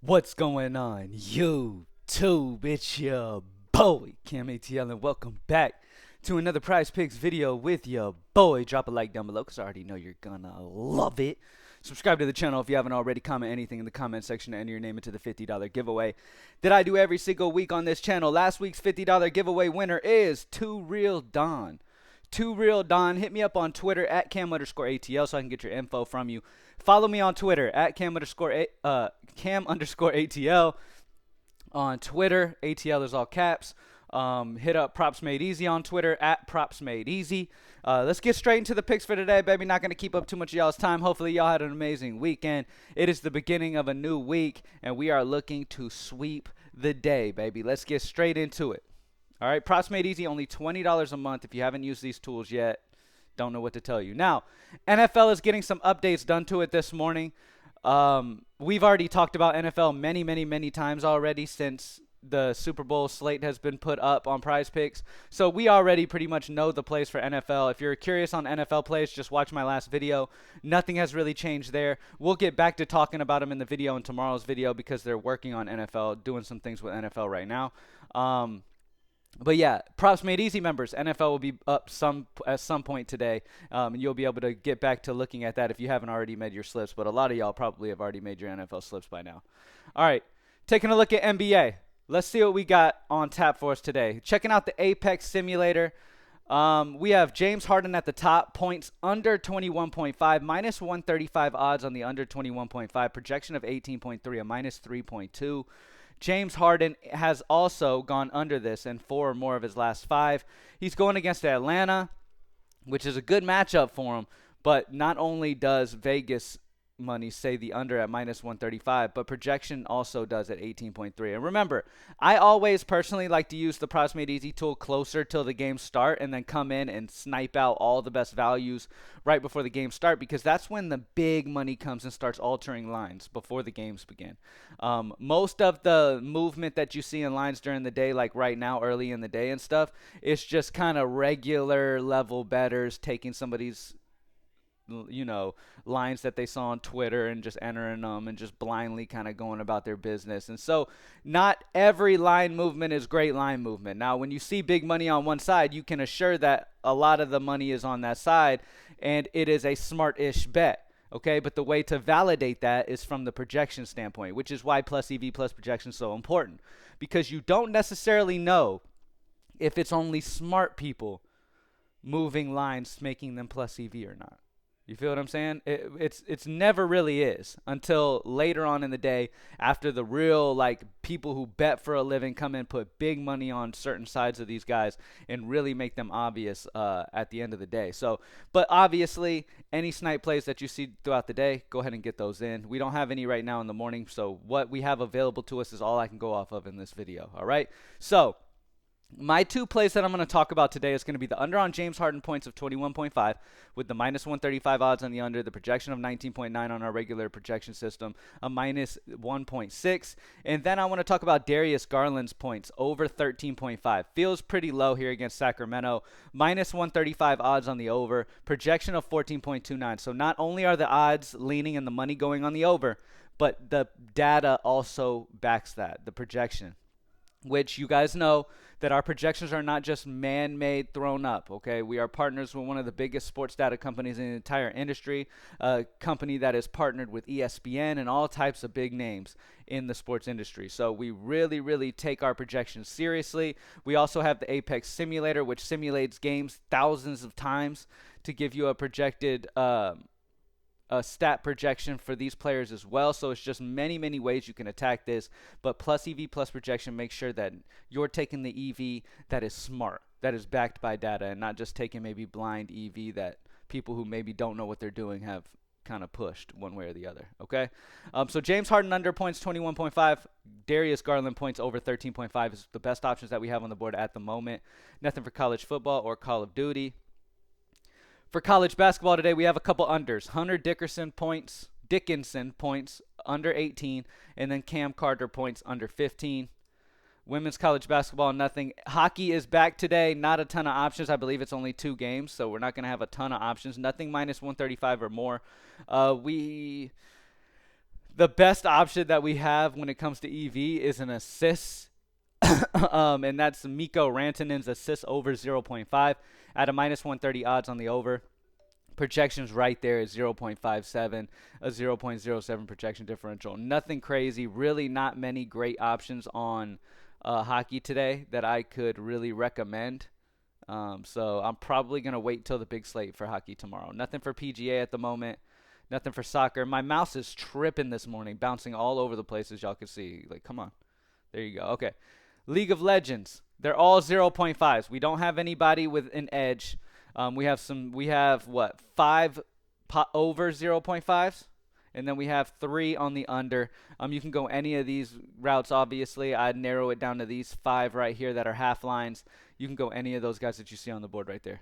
What's going on, YouTube? It's your boy, CamATL, and welcome back to another Prizepicks video with your boy. Drop a like down below because I already know you're gonna love it. Subscribe to the channel if you haven't already. Comment anything in the comment section to enter your name into the $50 giveaway that I do every single week on this channel. Last week's $50 giveaway winner is 2RealDon. 2RealDon. Hit me up on Twitter at Cam_ATL so I can get your info from you. Follow me on Twitter at Cam_ATL on Twitter. ATL is all caps. Hit up Props Made Easy on Twitter at Props Made Easy. Let's get straight into the picks for today, baby. Not going to keep up too much of y'all's time. Hopefully y'all had an amazing weekend. It is the beginning of a new week, and we are looking to sweep the day, baby. Let's get straight into it. All right, Props Made Easy, only $20 a month. If you haven't used these tools yet, don't know what to tell you. Now, NFL is getting some updates done to it this morning. We've already talked about NFL many times already since the Super Bowl slate has been put up on Prizepicks. So we already pretty much know the plays for NFL. If you're curious on NFL plays, just watch my last video. Nothing has really changed there. We'll get back to talking about them in the video in tomorrow's video because they're working on NFL, doing some things with NFL right now. But yeah, Props Made Easy members, NFL will be up at some point today, and you'll be able to get back to looking at that if you haven't already made your slips. But a lot of y'all probably have already made your NFL slips by now. All right, taking a look at NBA. Let's see what we got on tap for us today. Checking out the Apex simulator. We have James Harden at the top, points under 21.5, minus 135 odds on the under 21.5, projection of 18.3, a minus 3.2. James Harden has also gone under this in 4 or more of his last 5. He's going against Atlanta, which is a good matchup for him. But not only does Vegas money say the under at minus 135, but projection also does at 18.3. And remember, I always personally like to use the Props Made Easy tool closer till the game start and then come in and snipe out all the best values right before the game start, because that's when the big money comes and starts altering lines before the games begin. Most of the movement that you see in lines during the day, like right now early in the day and stuff, is just kind of regular level bettors taking somebody's lines that they saw on Twitter and just entering them and just blindly kind of going about their business. And so not every line movement is great line movement. Now, when you see big money on one side, you can assure that a lot of the money is on that side and it is a smart-ish bet. Okay, but the way to validate that is from the projection standpoint, which is why plus EV plus projection is so important, because you don't necessarily know if it's only smart people moving lines making them plus EV or not. You feel what I'm saying? It's never really is until later on in the day, after the real people who bet for a living come in, put big money on certain sides of these guys and really make them obvious at the end of the day. So, but obviously any snipe plays that you see throughout the day, go ahead and get those in. We don't have any right now in the morning, so what we have available to us is all I can go off of in this video. All right, so my 2 plays that I'm going to talk about today is going to be the under on James Harden points of 21.5 with the minus 135 odds on the under, the projection of 19.9 on our regular projection system, a minus 1.6. And then I want to talk about Darius Garland's points over 13.5. Feels pretty low here against Sacramento. Minus 135 odds on the over, projection of 14.29. So not only are the odds leaning and the money going on the over, but the data also backs that, the projection, which you guys know that our projections are not just man-made thrown up, okay? We are partners with one of the biggest sports data companies in the entire industry, a company that is partnered with ESPN and all types of big names in the sports industry. So we really take our projections seriously. We also have the Apex simulator, which simulates games thousands of times to give you a projected a stat projection for these players as well. So it's just many ways you can attack this, but plus EV plus projection, make sure that you're taking the EV that is smart, that is backed by data, and not just taking maybe blind EV that people who maybe don't know what they're doing have kind of pushed one way or the other. Okay, so James Harden under points 21.5, Darius Garland points over 13.5 is the best options that we have on the board at the moment. Nothing for college football or Call of Duty. For college basketball today, we have a couple unders. Hunter Dickinson points under 18, and then Cam Carter points under 15. Women's college basketball, nothing. Hockey is back today. Not a ton of options. I believe it's only 2 games, so we're not going to have a ton of options. Nothing minus 135 or more. The best option that we have when it comes to EV is an assist. And that's Mikko Rantanen's assist over 0.5 at a minus 130 odds on the over. Projections right there is 0.57, a 0.07 projection differential. Nothing crazy. Really not many great options on hockey today that I could really recommend. So I'm probably going to wait till the big slate for hockey tomorrow. Nothing for PGA at the moment. Nothing for soccer. My mouse is tripping this morning, bouncing all over the place, as y'all can see. Like, come on. There you go. Okay. League of Legends. They're all 0.5s. We don't have anybody with an edge. We have what, 5 over 0.5s, and then we have 3 on the under. You can go any of these routes, obviously. I'd narrow it down to these 5 right here that are half lines. You can go any of those guys that you see on the board right there.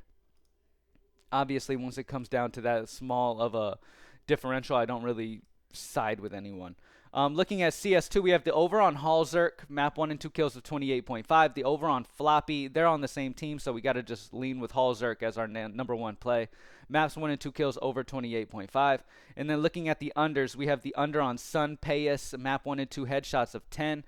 Obviously, once it comes down to that small of a differential, I don't really side with anyone. Looking at CS2, we have the over on Halzerk, map 1 and 2 kills of 28.5. The over on Floppy, they're on the same team, so we got to just lean with Halzerk as our number 1 play. Maps 1 and 2 kills over 28.5. And then looking at the unders, we have the under on Sun Payas, map 1 and 2 headshots of 10.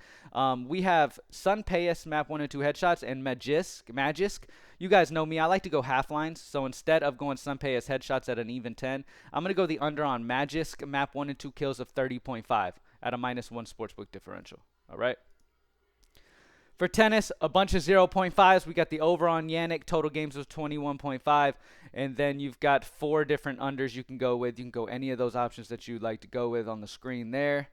We have Sun Payas, map 1 and 2 headshots, and Magisk. You guys know me. I like to go half lines. So instead of going Sun Payas headshots at an even 10, I'm going to go the under on Magisk, map 1 and 2 kills of 30.5 at a minus 1 sportsbook differential. All right. For tennis, a bunch of 0.5s. We got the over on Yannick, total games of 21.5. And then you've got 4 different unders you can go with. You can go any of those options that you'd like to go with on the screen there.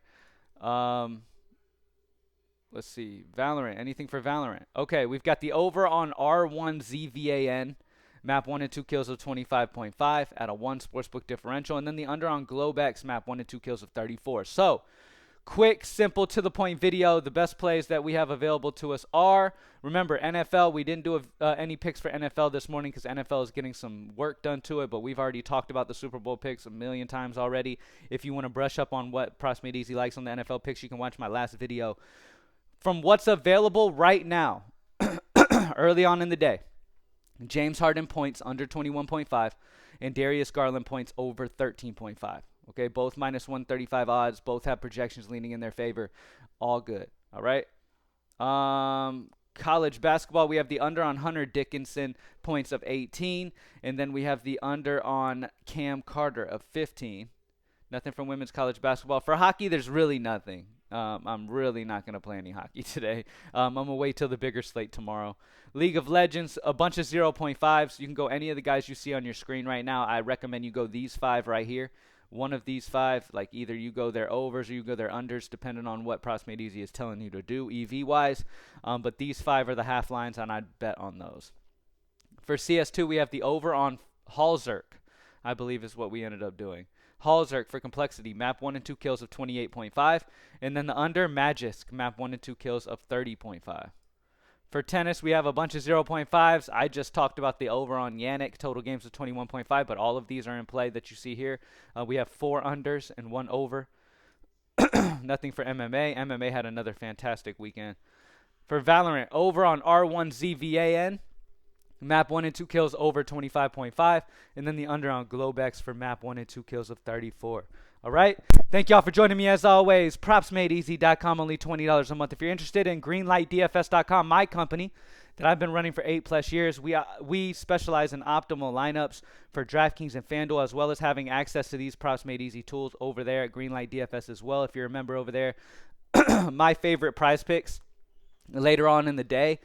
Let's see. Valorant. Anything for Valorant? Okay, we've got the over on R1ZVAN. Map 1 and 2 kills of 25.5 at a 1 sportsbook differential. And then the under on Globex, map 1 and 2 kills of 34. So, quick, simple, to the point video. The best plays that we have available to us are, remember, NFL. We didn't do any picks for NFL this morning because NFL is getting some work done to it, but we've already talked about the Super Bowl picks a million times already. If you want to brush up on what Props Made Easy likes on the NFL picks, you can watch my last video. From what's available right now, early on in the day, James Harden points under 21.5 and Darius Garland points over 13.5. Okay, both minus 135 odds. Both have projections leaning in their favor. All good. All right. College basketball, we have the under on Hunter Dickinson, points of 18. And then we have the under on Cam Carter of 15. Nothing from women's college basketball. For hockey, there's really nothing. I'm really not going to play any hockey today. I'm going to wait till the bigger slate tomorrow. League of Legends, a bunch of 0.5s. You can go any of the guys you see on your screen right now. I recommend you go these 5 right here. One of these 5, like either you go their overs or you go their unders, depending on what Props Made Easy is telling you to do EV-wise. But these 5 are the half lines, and I'd bet on those. For CS2, we have the over on Halzerk, I believe is what we ended up doing. Halzerk for complexity, map 1 and 2 kills of 28.5. And then the under, Magisk, map 1 and 2 kills of 30.5. For tennis, we have a bunch of 0.5s. I just talked about the over on Yannick, total games of 21.5, but all of these are in play that you see here. We have 4 unders and 1 over. Nothing for MMA. MMA had another fantastic weekend. For Valorant, over on R1ZVAN. Map 1 and 2 kills over 25.5. And then the under on Globex for map 1 and 2 kills of 34. All right. Thank y'all for joining me as always. PropsMadeEasy.com, only $20 a month. If you're interested in GreenlightDFS.com, my company that I've been running for 8+ years, we specialize in optimal lineups for DraftKings and FanDuel, as well as having access to these Props Made Easy tools over there at Greenlight DFS as well. If you're a member over there, my favorite Prizepicks later on in the day.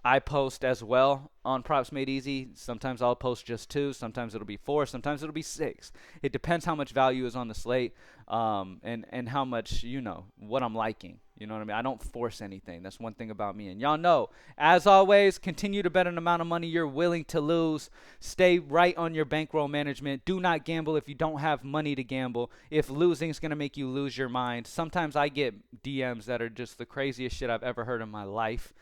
I post as well on Props Made Easy. Sometimes I'll post just 2. Sometimes it'll be 4. Sometimes it'll be 6. It depends how much value is on the slate and how much, what I'm liking. You know what I mean? I don't force anything. That's one thing about me. And y'all know, as always, continue to bet an amount of money you're willing to lose. Stay right on your bankroll management. Do not gamble if you don't have money to gamble. If losing is going to make you lose your mind. Sometimes I get DMs that are just the craziest shit I've ever heard in my life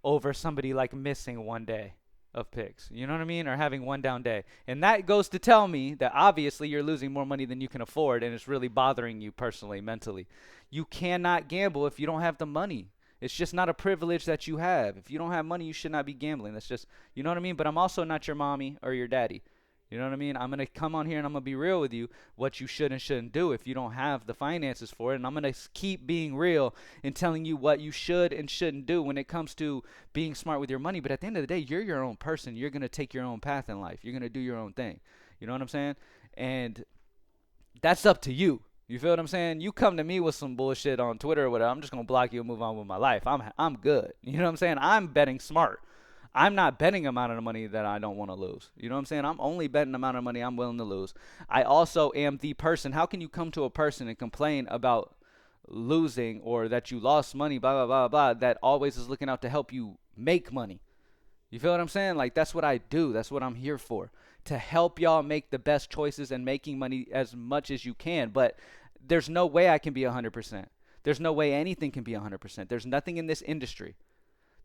over somebody like missing one day of picks, you know what I mean, or having one down day. And that goes to tell me that obviously you're losing more money than you can afford, and it's really bothering you personally, mentally. You cannot gamble if you don't have the money. It's just not a privilege that you have. If you don't have money, you should not be gambling. That's just, you know what I mean? But I'm also not your mommy or your daddy. You know what I mean? I'm going to come on here and I'm going to be real with you what you should and shouldn't do if you don't have the finances for it. And I'm going to keep being real and telling you what you should and shouldn't do when it comes to being smart with your money. But at the end of the day, you're your own person. You're going to take your own path in life. You're going to do your own thing. You know what I'm saying? And that's up to you. You feel what I'm saying? You come to me with some bullshit on Twitter or whatever, I'm just gonna block you and move on with my life. I'm good. You know what I'm saying? I'm betting smart. I'm not betting amount of money that I don't want to lose. You know what I'm saying? I'm only betting amount of money I'm willing to lose. I also am the person. How can you come to a person and complain about losing or that you lost money, blah blah blah blah, that always is looking out to help you make money? You feel what I'm saying? Like, that's what I do. That's what I'm here for. To help y'all make the best choices and making money as much as you can. But there's no way I can be 100%. There's no way anything can be 100%. There's nothing in this industry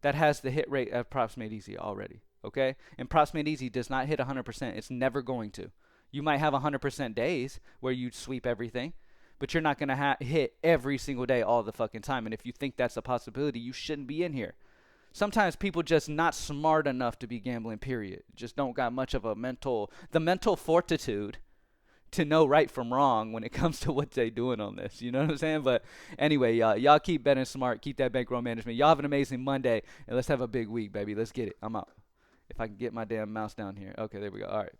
that has the hit rate of Props Made Easy already. Okay? And Props Made Easy does not hit 100%. It's never going to. You might have 100% days where you sweep everything, but you're not going to hit every single day all the fucking time. And if you think that's a possibility, you shouldn't be in here. Sometimes people just not smart enough to be gambling, period. Just don't got much of the mental fortitude to know right from wrong when it comes to what they doing on this. You know what I'm saying? But anyway, y'all keep betting smart. Keep that bankroll management. Y'all have an amazing Monday, and let's have a big week, baby. Let's get it. I'm out. If I can get my damn mouse down here. Okay, there we go. All right.